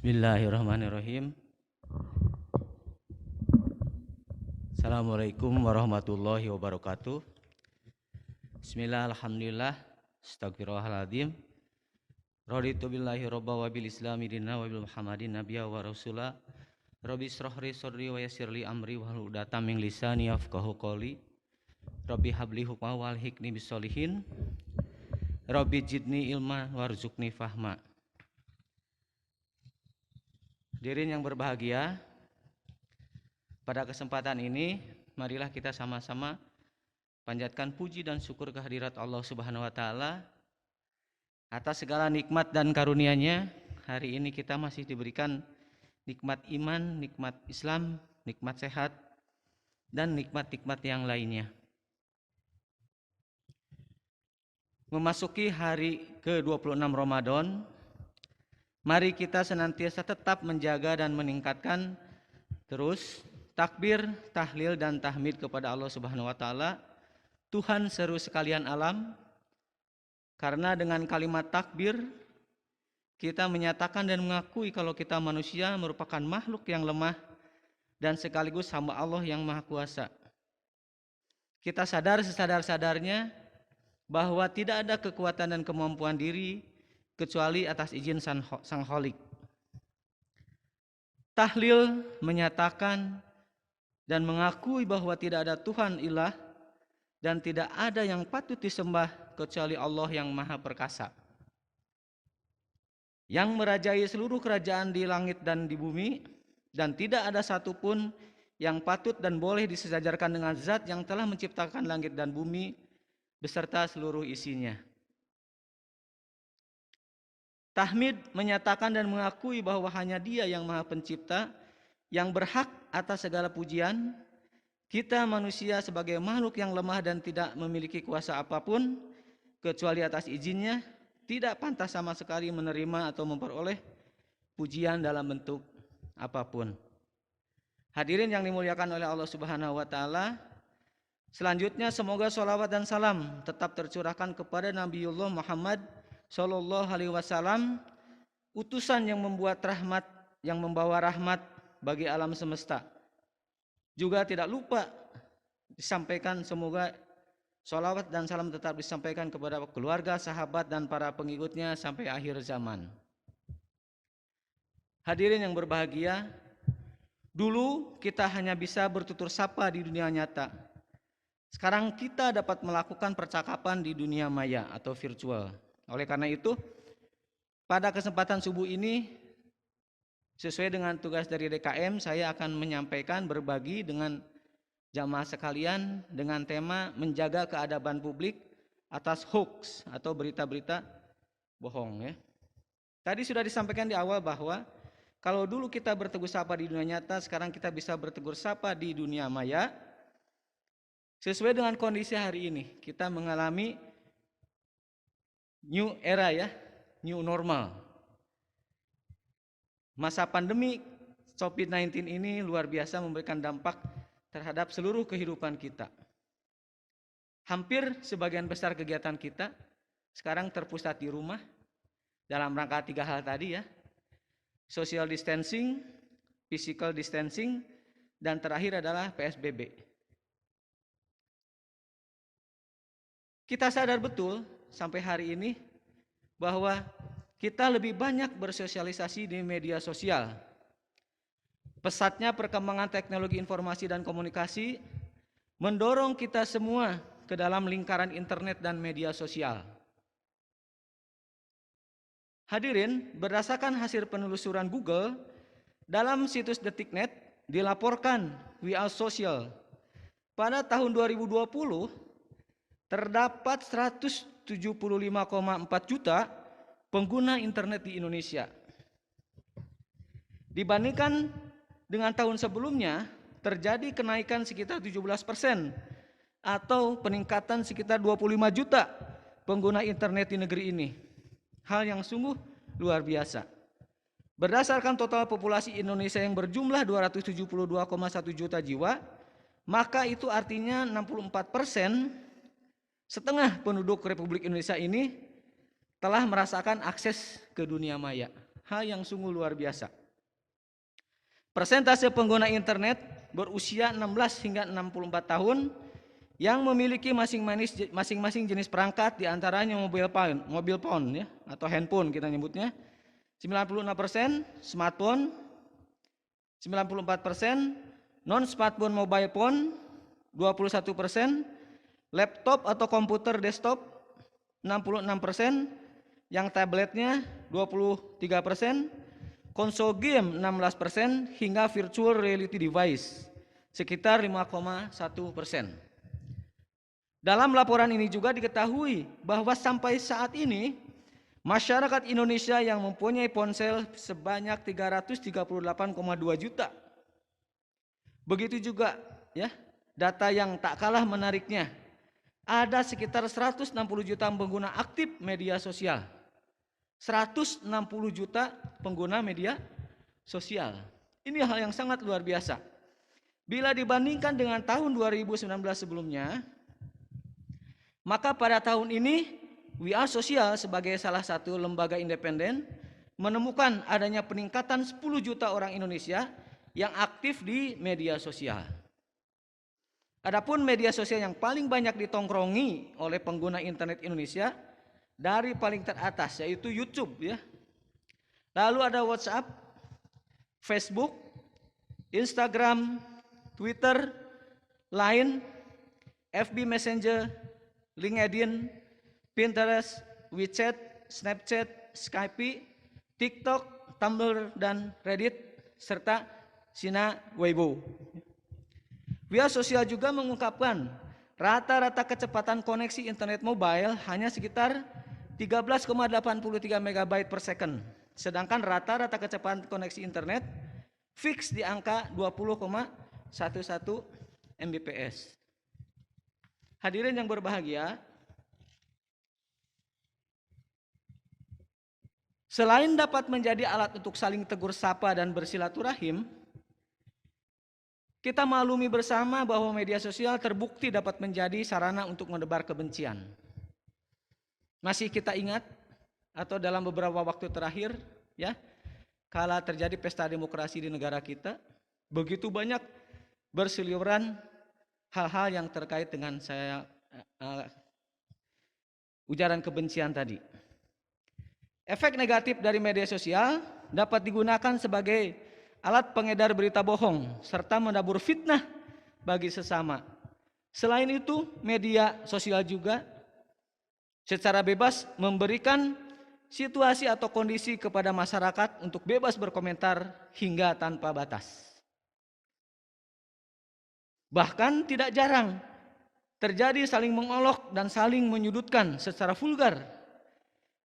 Bismillahirrahmanirrahim. Assalamualaikum warahmatullahi wabarakatuh. Bismillah, alhamdulillah, astagfirullahaladzim. Raditu billahi robba wa bil islami dinna wa bil muhammadin nabiyya wa rasula. Rabbi shrahli sadri wa yassirli amri wahlul 'uqdatam min lisani yafqahu qawli. Rabbi habli hukma wal hikni bisolihin. Rabbi jidni ilma warzuqni fahma. Hadirin yang berbahagia, pada kesempatan ini marilah kita sama-sama panjatkan puji dan syukur kehadirat Allah Subhanahu wa taala atas segala nikmat dan karunia-Nya. Hari ini kita masih diberikan nikmat iman, nikmat Islam, nikmat sehat, dan nikmat-nikmat yang lainnya. Memasuki hari ke-26 Ramadan, mari kita senantiasa tetap menjaga dan meningkatkan terus takbir, tahlil, dan tahmid kepada Allah Subhanahu wa taala, Tuhan seru sekalian alam. Karena dengan kalimat takbir kita menyatakan dan mengakui kalau kita manusia merupakan makhluk yang lemah dan sekaligus hamba Allah yang Maha Kuasa. Kita sadar sesadar-sadarnya bahwa tidak ada kekuatan dan kemampuan diri kecuali atas izin Sang Kholik. Tahlil menyatakan dan mengakui bahwa tidak ada Tuhan ilah dan tidak ada yang patut disembah kecuali Allah yang Maha Perkasa, yang merajai seluruh kerajaan di langit dan di bumi, dan tidak ada satupun yang patut dan boleh disejajarkan dengan zat yang telah menciptakan langit dan bumi beserta seluruh isinya. Tahmid menyatakan dan mengakui bahwa hanya Dia yang Maha Pencipta, yang berhak atas segala pujian. Kita manusia sebagai makhluk yang lemah dan tidak memiliki kuasa apapun kecuali atas izinnya, tidak pantas sama sekali menerima atau memperoleh pujian dalam bentuk apapun. Hadirin yang dimuliakan oleh Allah Subhanahu wa taala, selanjutnya semoga sholawat dan salam tetap tercurahkan kepada Nabiullah Muhammad Sallallahu Alaihi Wasallam, utusan yang membuat rahmat, yang membawa rahmat bagi alam semesta. Juga tidak lupa disampaikan semoga sholawat dan salam tetap disampaikan kepada keluarga, sahabat, dan para pengikutnya sampai akhir zaman. Hadirin yang berbahagia, dulu kita hanya bisa bertutur sapa di dunia nyata. Sekarang kita dapat melakukan percakapan di dunia maya atau virtual. Oleh karena itu, pada kesempatan subuh ini, sesuai dengan tugas dari DKM, saya akan menyampaikan berbagi dengan jamaah sekalian dengan tema menjaga keadaban publik atas hoax atau berita-berita bohong. Ya. Tadi sudah disampaikan di awal bahwa kalau dulu kita bertegur sapa di dunia nyata, sekarang kita bisa bertegur sapa di dunia maya. Sesuai dengan kondisi hari ini, kita mengalami new era ya, new normal. Masa pandemi COVID-19 ini luar biasa memberikan dampak terhadap seluruh kehidupan kita. Hampir sebagian besar kegiatan kita sekarang terpusat di rumah dalam rangka 3 hal tadi ya. Social distancing, physical distancing, dan terakhir adalah PSBB. Kita sadar betul sampai hari ini bahwa kita lebih banyak bersosialisasi di media sosial. Pesatnya perkembangan teknologi informasi dan komunikasi mendorong kita semua ke dalam lingkaran internet dan media sosial. Hadirin, berdasarkan hasil penelusuran Google, dalam situs Detiknet dilaporkan We Are Social. Pada tahun 2020 terdapat 175,4 juta pengguna internet di Indonesia. Dibandingkan dengan tahun sebelumnya, terjadi kenaikan sekitar 17% atau peningkatan sekitar 25 juta pengguna internet di negeri ini. Hal yang sungguh luar biasa. Berdasarkan total populasi Indonesia yang berjumlah 272,1 juta jiwa, maka itu artinya 64%, setengah penduduk Republik Indonesia ini telah merasakan akses ke dunia maya. Hal yang sungguh luar biasa. Persentase pengguna internet berusia 16 hingga 64 tahun yang memiliki masing-masing jenis perangkat, diantaranya mobile phone ya, atau handphone kita nyebutnya, 96% smartphone, 94% non-smartphone mobile phone, 21% laptop atau komputer desktop, 66%, yang tabletnya 23%, konsol game 16%, hingga virtual reality device sekitar 5,1%. Dalam laporan ini juga diketahui bahwa sampai saat ini masyarakat Indonesia yang mempunyai ponsel sebanyak 338,2 juta. Begitu juga ya, data yang tak kalah menariknya, ada sekitar 160 juta pengguna aktif media sosial. 160 juta pengguna media sosial. Ini hal yang sangat luar biasa. Bila dibandingkan dengan tahun 2019 sebelumnya, maka pada tahun ini WA Sosial sebagai salah satu lembaga independen menemukan adanya peningkatan 10 juta orang Indonesia yang aktif di media sosial. Adapun media sosial yang paling banyak ditongkrongi oleh pengguna internet Indonesia dari paling teratas yaitu YouTube ya. Lalu ada WhatsApp, Facebook, Instagram, Twitter, Line, FB Messenger, LinkedIn, Pinterest, WeChat, Snapchat, Skype, TikTok, Tumblr, dan Reddit, serta Sina Weibo. WA Sosial juga mengungkapkan rata-rata kecepatan koneksi internet mobile hanya sekitar 13,83 MB per second, sedangkan rata-rata kecepatan koneksi internet fix di angka 20,11 Mbps. Hadirin yang berbahagia, selain dapat menjadi alat untuk saling tegur sapa dan bersilaturahim, kita maklumi bersama bahwa media sosial terbukti dapat menjadi sarana untuk menebar kebencian. Masih kita ingat atau dalam beberapa waktu terakhir ya, kala terjadi pesta demokrasi di negara kita, begitu banyak berseliweran hal-hal yang terkait dengan ujaran kebencian tadi. Efek negatif dari media sosial dapat digunakan sebagai alat pengedar berita bohong serta menabur fitnah bagi sesama. Selain itu, media sosial juga secara bebas memberikan situasi atau kondisi kepada masyarakat untuk bebas berkomentar hingga tanpa batas. Bahkan tidak jarang terjadi saling mengolok dan saling menyudutkan secara vulgar.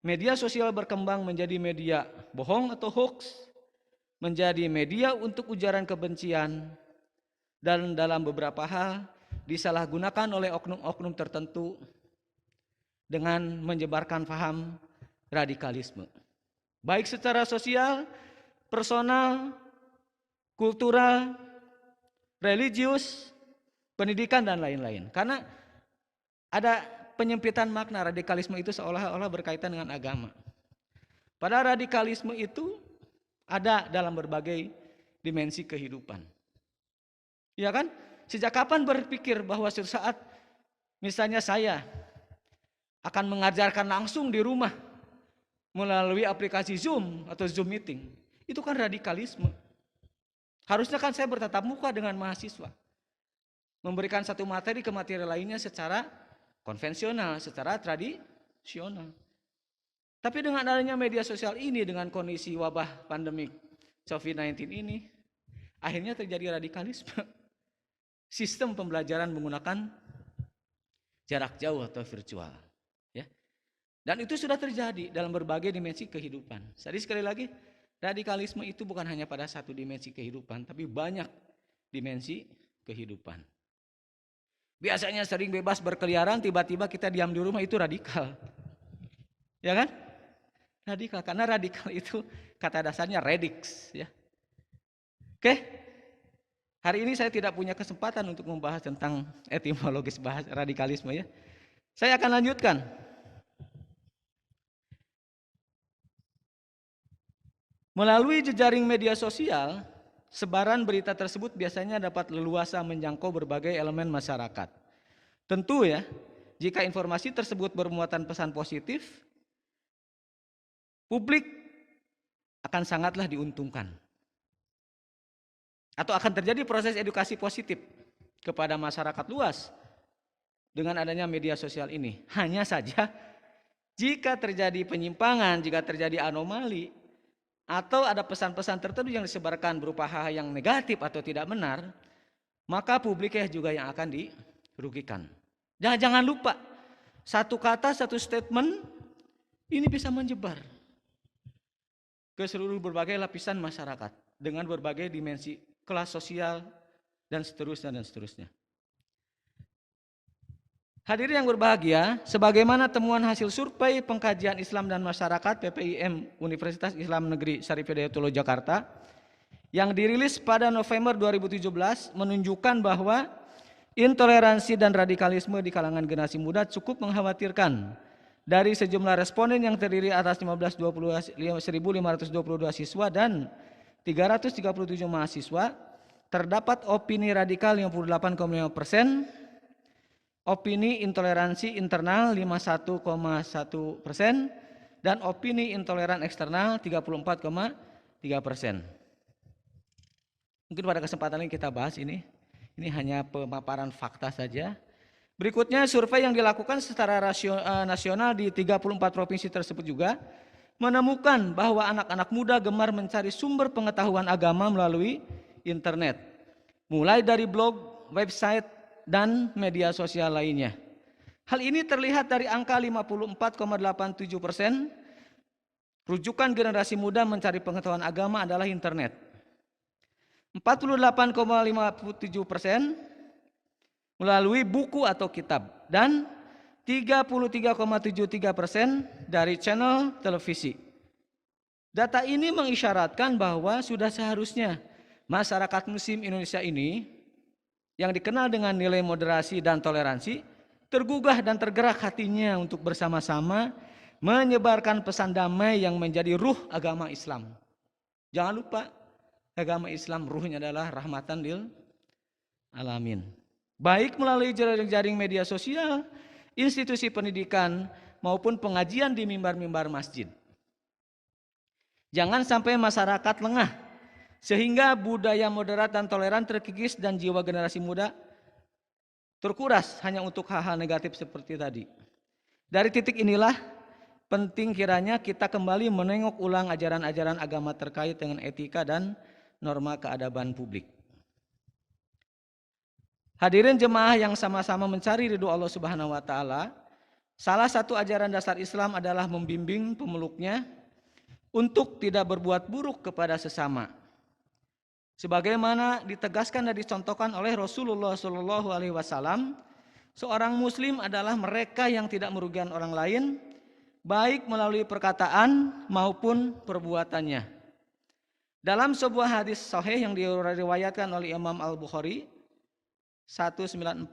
Media sosial berkembang menjadi media bohong atau hoax, menjadi media untuk ujaran kebencian, dan dalam beberapa hal disalahgunakan oleh oknum-oknum tertentu dengan menyebarkan paham radikalisme. Baik secara sosial, personal, kultural, religius, pendidikan, dan lain-lain. Karena ada penyempitan makna radikalisme itu seolah-olah berkaitan dengan agama. Padahal radikalisme itu ada dalam berbagai dimensi kehidupan. Ya kan? Sejak kapan berpikir bahwa suatu saat misalnya saya akan mengajarkan langsung di rumah melalui aplikasi Zoom atau Zoom meeting. Itu kan radikalisme. Harusnya kan saya bertatap muka dengan mahasiswa, memberikan satu materi ke materi lainnya secara konvensional, secara tradisional. Tapi dengan adanya media sosial ini, dengan kondisi wabah pandemik COVID-19 ini, akhirnya terjadi radikalisme. Sistem pembelajaran menggunakan jarak jauh atau virtual. Ya. Dan itu sudah terjadi dalam berbagai dimensi kehidupan. Jadi sekali lagi, radikalisme itu bukan hanya pada satu dimensi kehidupan, tapi banyak dimensi kehidupan. Biasanya sering bebas berkeliaran, tiba-tiba kita diam di rumah, itu radikal. Ya kan? Radikal, karena radikal itu kata dasarnya radix. Ya. Oke, hari ini saya tidak punya kesempatan untuk membahas tentang etimologis bahasa radikalisme ya. Saya akan lanjutkan. Melalui jejaring media sosial, sebaran berita tersebut biasanya dapat leluasa menjangkau berbagai elemen masyarakat. Tentu ya, jika informasi tersebut bermuatan pesan positif, publik akan sangatlah diuntungkan. Atau akan terjadi proses edukasi positif kepada masyarakat luas dengan adanya media sosial ini. Hanya saja, jika terjadi penyimpangan, jika terjadi anomali, atau ada pesan-pesan tertentu yang disebarkan berupa hal yang negatif atau tidak benar, maka publiknya juga yang akan dirugikan. Jangan lupa, satu kata, satu statement, ini bisa menyebar ke seluruh berbagai lapisan masyarakat dengan berbagai dimensi kelas sosial dan seterusnya dan seterusnya. Hadirin yang berbahagia, sebagaimana temuan hasil survei pengkajian Islam dan Masyarakat PPIM Universitas Islam Negeri Syarif Hidayatullah Jakarta yang dirilis pada November 2017 menunjukkan bahwa intoleransi dan radikalisme di kalangan generasi muda cukup mengkhawatirkan. Dari sejumlah responden yang terdiri atas 1.522 siswa dan 337 mahasiswa, terdapat opini radikal 58,5%, opini intoleransi internal 51,1%, dan opini intoleran eksternal 34,3%. Mungkin pada kesempatan ini kita bahas ini. Ini hanya pemaparan fakta saja. Berikutnya survei yang dilakukan secara nasional di 34 provinsi tersebut juga menemukan bahwa anak-anak muda gemar mencari sumber pengetahuan agama melalui internet. Mulai dari blog, website, dan media sosial lainnya. Hal ini terlihat dari angka 54,87%. Rujukan generasi muda mencari pengetahuan agama adalah internet. 48,57% melalui buku atau kitab dan 33,73% dari channel televisi. Data ini mengisyaratkan bahwa sudah seharusnya masyarakat Muslim Indonesia ini yang dikenal dengan nilai moderasi dan toleransi tergugah dan tergerak hatinya untuk bersama-sama menyebarkan pesan damai yang menjadi ruh agama Islam. Jangan lupa, agama Islam ruhnya adalah rahmatan lil alamin. Baik melalui jaring media sosial, institusi pendidikan, maupun pengajian di mimbar-mimbar masjid. Jangan sampai masyarakat lengah, sehingga budaya moderat dan toleran terkikis dan jiwa generasi muda terkuras hanya untuk hal-hal negatif seperti tadi. Dari titik inilah penting kiranya kita kembali menengok ulang ajaran-ajaran agama terkait dengan etika dan norma keadaban publik. Hadirin jemaah yang sama-sama mencari ridho Allah Subhanahu wa taala, salah satu ajaran dasar Islam adalah membimbing pemeluknya untuk tidak berbuat buruk kepada sesama. Sebagaimana ditegaskan dan dicontohkan oleh Rasulullah SAW, seorang muslim adalah mereka yang tidak merugikan orang lain, baik melalui perkataan maupun perbuatannya. Dalam sebuah hadis sahih yang diriwayatkan oleh Imam Al-Bukhari 194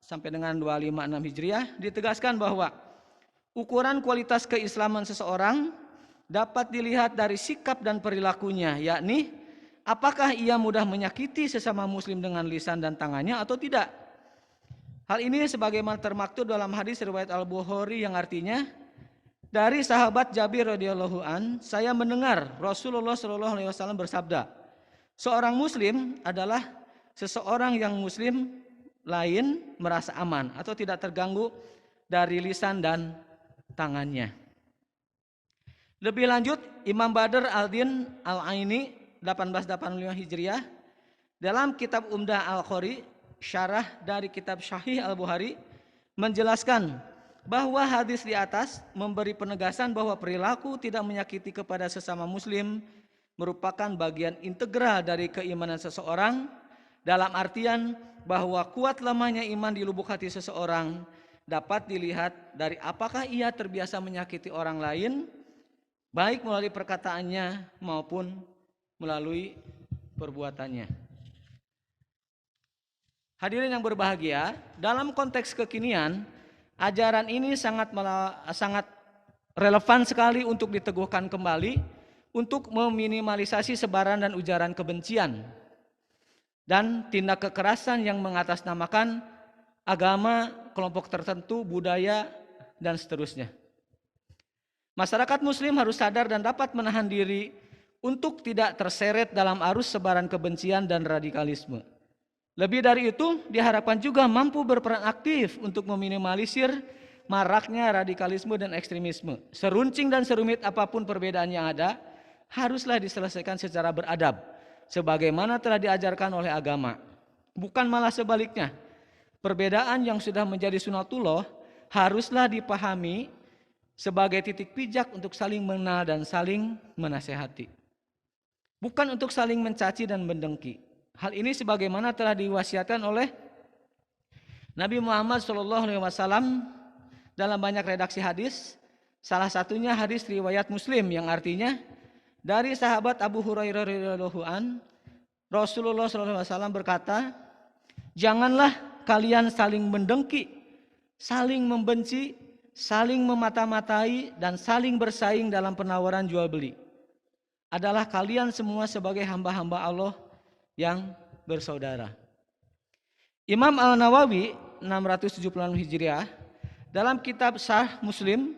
sampai dengan 256 Hijriah, ditegaskan bahwa ukuran kualitas keislaman seseorang dapat dilihat dari sikap dan perilakunya, yakni apakah ia mudah menyakiti sesama muslim dengan lisan dan tangannya atau tidak. Hal ini sebagaimana termaktub dalam hadis riwayat Al-Bukhari yang artinya, dari sahabat Jabir radhiyallahu an, saya mendengar Rasulullah sallallahu alaihi wasallam bersabda, seorang muslim adalah seseorang yang muslim lain merasa aman atau tidak terganggu dari lisan dan tangannya. Lebih lanjut, Imam Badr Al-Din Al-Aini 1885 Hijriah dalam kitab Umdah Al-Qari, syarah dari kitab Sahih Al-Bukhari, menjelaskan bahwa hadis di atas memberi penegasan bahwa perilaku tidak menyakiti kepada sesama muslim merupakan bagian integral dari keimanan seseorang, dalam artian bahwa kuat lemahnya iman di lubuk hati seseorang dapat dilihat dari apakah ia terbiasa menyakiti orang lain, baik melalui perkataannya maupun melalui perbuatannya. Hadirin yang berbahagia, dalam konteks kekinian, ajaran ini sangat relevan sekali untuk diteguhkan kembali untuk meminimalisasi sebaran dan ujaran kebencian dan tindak kekerasan yang mengatasnamakan agama, kelompok tertentu, budaya, dan seterusnya. Masyarakat Muslim harus sadar dan dapat menahan diri untuk tidak terseret dalam arus sebaran kebencian dan radikalisme. Lebih dari itu, diharapkan juga mampu berperan aktif untuk meminimalisir maraknya radikalisme dan ekstremisme. Seruncing dan serumit apapun perbedaan yang ada, haruslah diselesaikan secara beradab, sebagaimana telah diajarkan oleh agama. Bukan malah sebaliknya, perbedaan yang sudah menjadi sunatullah haruslah dipahami sebagai titik pijak untuk saling mengenal dan saling menasehati. Bukan untuk saling mencaci dan mendengki. Hal ini sebagaimana telah diwasiatkan oleh Nabi Muhammad SAW dalam banyak redaksi hadis. Salah satunya hadis riwayat Muslim yang artinya dari sahabat Abu Hurairah radhiyallahu an, Rasulullah SAW berkata, janganlah kalian saling mendengki, saling membenci, saling memata-matai, dan saling bersaing dalam penawaran jual beli. Adalah kalian semua sebagai hamba-hamba Allah yang bersaudara. Imam Al-Nawawi 676 Hijriah dalam kitab Sahih Muslim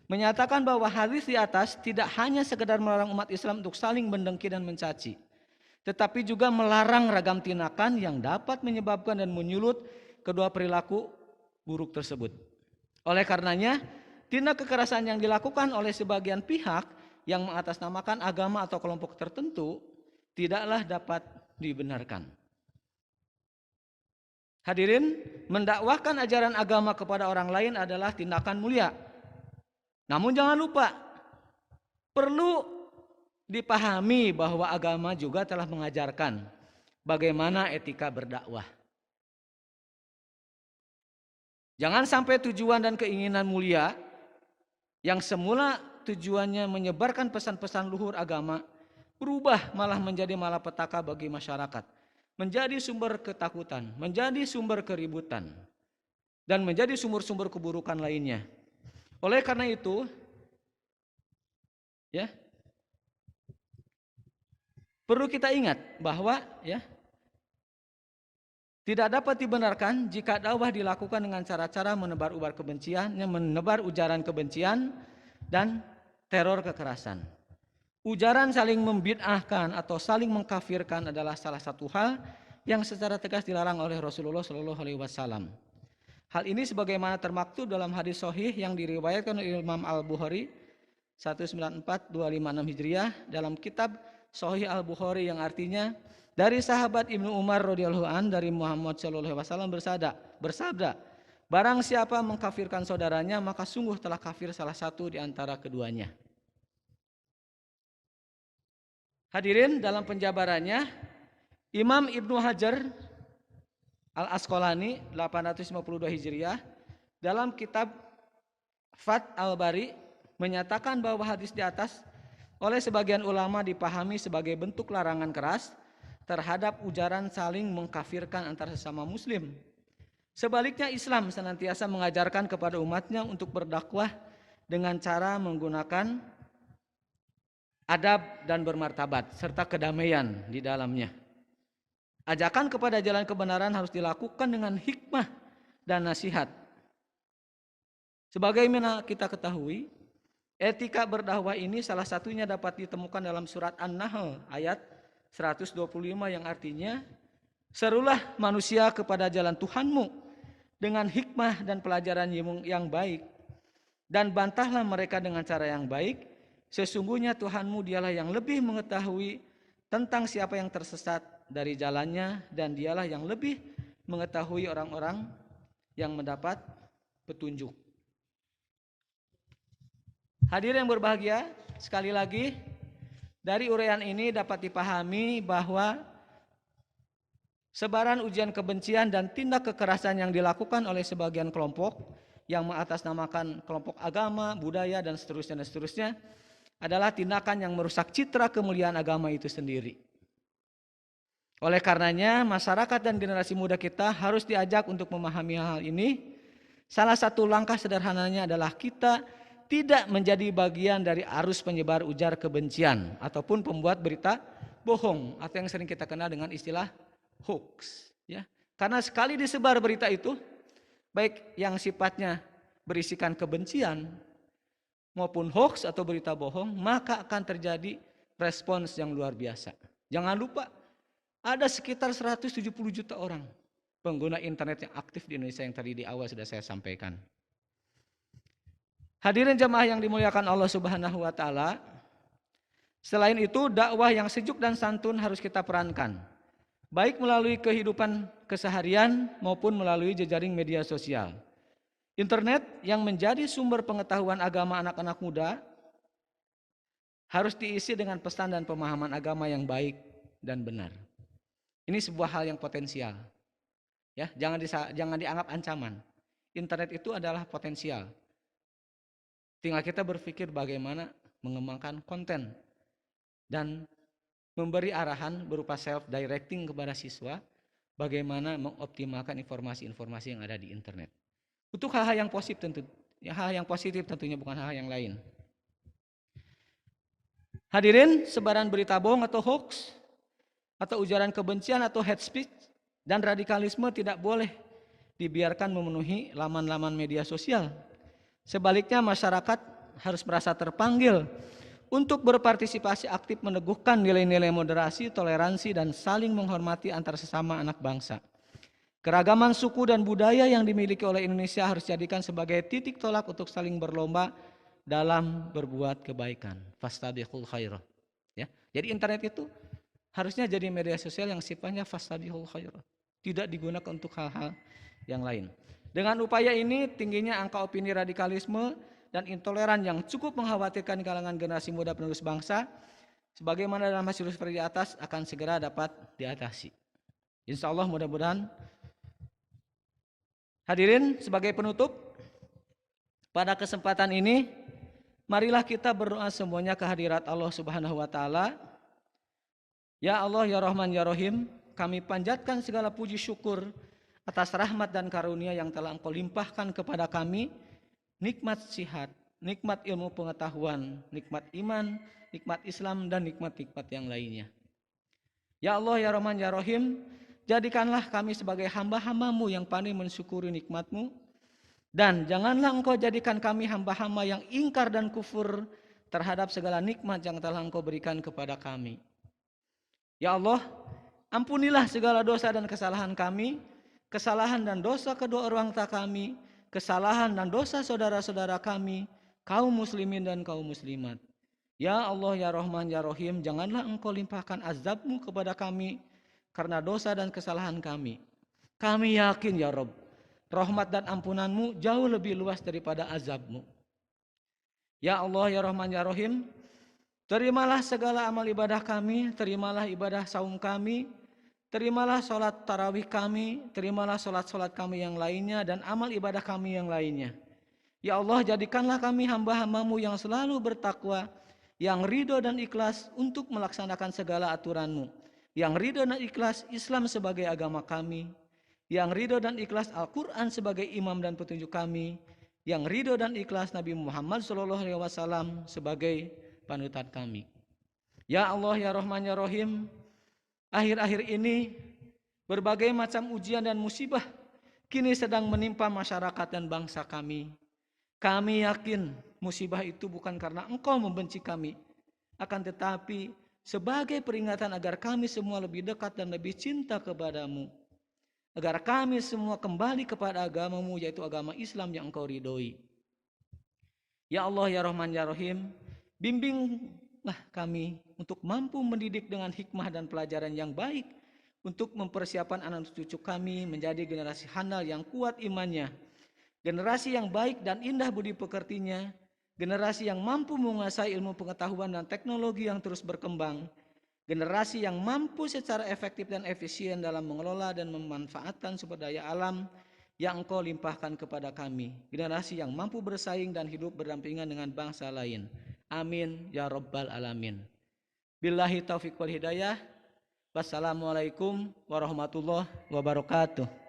menyatakan bahwa hadis di atas tidak hanya sekedar melarang umat Islam untuk saling mendengki dan mencaci, tetapi juga melarang ragam tindakan yang dapat menyebabkan dan menyulut kedua perilaku buruk tersebut. Oleh karenanya, tindak kekerasan yang dilakukan oleh sebagian pihak yang mengatasnamakan agama atau kelompok tertentu tidaklah dapat dibenarkan. Hadirin, mendakwahkan ajaran agama kepada orang lain adalah tindakan mulia. Namun jangan lupa, perlu dipahami bahwa agama juga telah mengajarkan bagaimana etika berdakwah. Jangan sampai tujuan dan keinginan mulia yang semula tujuannya menyebarkan pesan-pesan luhur agama berubah malah menjadi malapetaka bagi masyarakat, menjadi sumber ketakutan, menjadi sumber keributan, dan menjadi sumber-sumber keburukan lainnya. Oleh karena itu, ya, perlu kita ingat bahwa tidak dapat dibenarkan jika dakwah dilakukan dengan cara-cara menebar ubar kebencian, menebar ujaran kebencian dan teror kekerasan. Ujaran saling membid'ahkan atau saling mengkafirkan adalah salah satu hal yang secara tegas dilarang oleh Rasulullah SAW. Hal ini sebagaimana termaktub dalam hadis sahih yang diriwayatkan oleh Imam Al-Bukhari 194-256 Hijriah dalam kitab Sahih Al-Bukhari yang artinya dari sahabat Ibnu Umar radhiyallahu an dari Muhammad sallallahu alaihi wasallam bersabda, barang siapa mengkafirkan saudaranya maka sungguh telah kafir salah satu di antara keduanya. Hadirin, dalam penjabarannya Imam Ibnu Hajar Al-Asqalani 852 Hijriah dalam kitab Fath Al-Bari menyatakan bahwa hadis di atas oleh sebagian ulama dipahami sebagai bentuk larangan keras terhadap ujaran saling mengkafirkan antar sesama muslim. Sebaliknya Islam senantiasa mengajarkan kepada umatnya untuk berdakwah dengan cara menggunakan adab dan bermartabat serta kedamaian di dalamnya. Ajakan kepada jalan kebenaran harus dilakukan dengan hikmah dan nasihat. Sebagaimana kita ketahui, etika berdakwah ini salah satunya dapat ditemukan dalam surat An-Nahl ayat 125 yang artinya, serulah manusia kepada jalan Tuhanmu dengan hikmah dan pelajaran yang baik, dan bantahlah mereka dengan cara yang baik. Sesungguhnya Tuhanmu dialah yang lebih mengetahui tentang siapa yang tersesat dari jalannya, dan dialah yang lebih mengetahui orang-orang yang mendapat petunjuk. Hadirin yang berbahagia, sekali lagi dari uraian ini dapat dipahami bahwa sebaran ujian kebencian dan tindak kekerasan yang dilakukan oleh sebagian kelompok yang mengatasnamakan kelompok agama, budaya, dan seterusnya adalah tindakan yang merusak citra kemuliaan agama itu sendiri. Oleh karenanya, masyarakat dan generasi muda kita harus diajak untuk memahami hal ini. Salah satu langkah sederhananya adalah kita tidak menjadi bagian dari arus penyebar ujar kebencian ataupun pembuat berita bohong atau yang sering kita kenal dengan istilah hoax, ya. Karena sekali disebar berita itu, baik yang sifatnya berisikan kebencian maupun hoax atau berita bohong, maka akan terjadi respons yang luar biasa. Jangan lupa ada sekitar 170 juta orang pengguna internet yang aktif di Indonesia yang tadi di awal sudah saya sampaikan. Hadirin jemaah yang dimuliakan Allah Subhanahu wa taala, selain itu dakwah yang sejuk dan santun harus kita perankan, baik melalui kehidupan keseharian maupun melalui jejaring media sosial. Internet yang menjadi sumber pengetahuan agama anak-anak muda harus diisi dengan pesan dan pemahaman agama yang baik dan benar. Ini sebuah hal yang potensial. Ya, jangan dianggap ancaman. Internet itu adalah potensial. Tinggal kita berpikir bagaimana mengembangkan konten dan memberi arahan berupa self-directing kepada siswa, bagaimana mengoptimalkan informasi-informasi yang ada di internet. Untuk hal-hal yang positif tentunya bukan hal yang lain. Hadirin, sebaran berita bohong atau hoax atau ujaran kebencian atau hate speech dan radikalisme tidak boleh dibiarkan memenuhi laman-laman media sosial. Sebaliknya masyarakat harus merasa terpanggil untuk berpartisipasi aktif meneguhkan nilai-nilai moderasi, toleransi, dan saling menghormati antar sesama anak bangsa. Keragaman suku dan budaya yang dimiliki oleh Indonesia harus dijadikan sebagai titik tolak untuk saling berlomba dalam berbuat kebaikan. Fastabiqul khairah. Ya. Jadi internet itu harusnya jadi media sosial yang sifatnya fastabiqul khairah. Tidak digunakan untuk hal-hal yang lain. Dengan upaya ini, tingginya angka opini radikalisme dan intoleran yang cukup mengkhawatirkan kalangan generasi muda penerus bangsa, sebagaimana dalam hasil seperti di atas, akan segera dapat diatasi. Insya Allah mudah-mudahan. Hadirin, sebagai penutup, pada kesempatan ini, marilah kita berdoa semuanya kehadirat Allah Subhanahu wa taala. Ya Allah, ya Rahman, ya Rahim, kami panjatkan segala puji syukur atas rahmat dan karunia yang telah Engkau limpahkan kepada kami, nikmat sihat, nikmat ilmu pengetahuan, nikmat iman, nikmat Islam, dan nikmat-nikmat yang lainnya. Ya Allah, ya Rahman, ya Rahim, jadikanlah kami sebagai hamba-hamba-Mu yang pandai mensyukuri nikmat-Mu, dan janganlah Engkau jadikan kami hamba-hamba yang ingkar dan kufur terhadap segala nikmat yang telah Engkau berikan kepada kami. Ya Allah, ampunilah segala dosa dan kesalahan kami, kesalahan dan dosa kedua orang tua kami, kesalahan dan dosa saudara-saudara kami, kaum muslimin dan kaum muslimat. Ya Allah, ya Rahman, ya Rahim, janganlah Engkau limpahkan azab-Mu kepada kami karena dosa dan kesalahan kami. Kami yakin ya Rabb, rahmat dan ampunan-Mu jauh lebih luas daripada azab-Mu. Ya Allah, ya Rahman, ya Rahim, terimalah segala amal ibadah kami, terimalah ibadah saum kami, terimalah sholat tarawih kami, terimalah sholat-sholat kami yang lainnya, dan amal ibadah kami yang lainnya. Ya Allah, jadikanlah kami hamba-hamba-Mu yang selalu bertakwa, yang ridho dan ikhlas untuk melaksanakan segala aturan-Mu, yang ridho dan ikhlas Islam sebagai agama kami, yang ridho dan ikhlas Al-Quran sebagai imam dan petunjuk kami, yang ridho dan ikhlas Nabi Muhammad SAW sebagai panutan kami. Ya Allah, ya Rahman, ya Rahim, akhir-akhir ini berbagai macam ujian dan musibah kini sedang menimpa masyarakat dan bangsa kami. Kami yakin musibah itu bukan karena Engkau membenci kami, akan tetapi sebagai peringatan agar kami semua lebih dekat dan lebih cinta kepadamu, agar kami semua kembali kepada agama-Mu, yaitu agama Islam yang Engkau ridhoi. Ya Allah, ya Rahman, ya Rahim, bimbinglah kami untuk mampu mendidik dengan hikmah dan pelajaran yang baik, untuk mempersiapkan anak cucu kami menjadi generasi handal yang kuat imannya, generasi yang baik dan indah budi pekertinya, generasi yang mampu menguasai ilmu pengetahuan dan teknologi yang terus berkembang, generasi yang mampu secara efektif dan efisien dalam mengelola dan memanfaatkan sumber daya alam yang Engkau limpahkan kepada kami, generasi yang mampu bersaing dan hidup berdampingan dengan bangsa lain. Amin ya Rabbal Alamin. Billahi taufiq wal hidayah. Wassalamualaikum warahmatullahi wabarakatuh.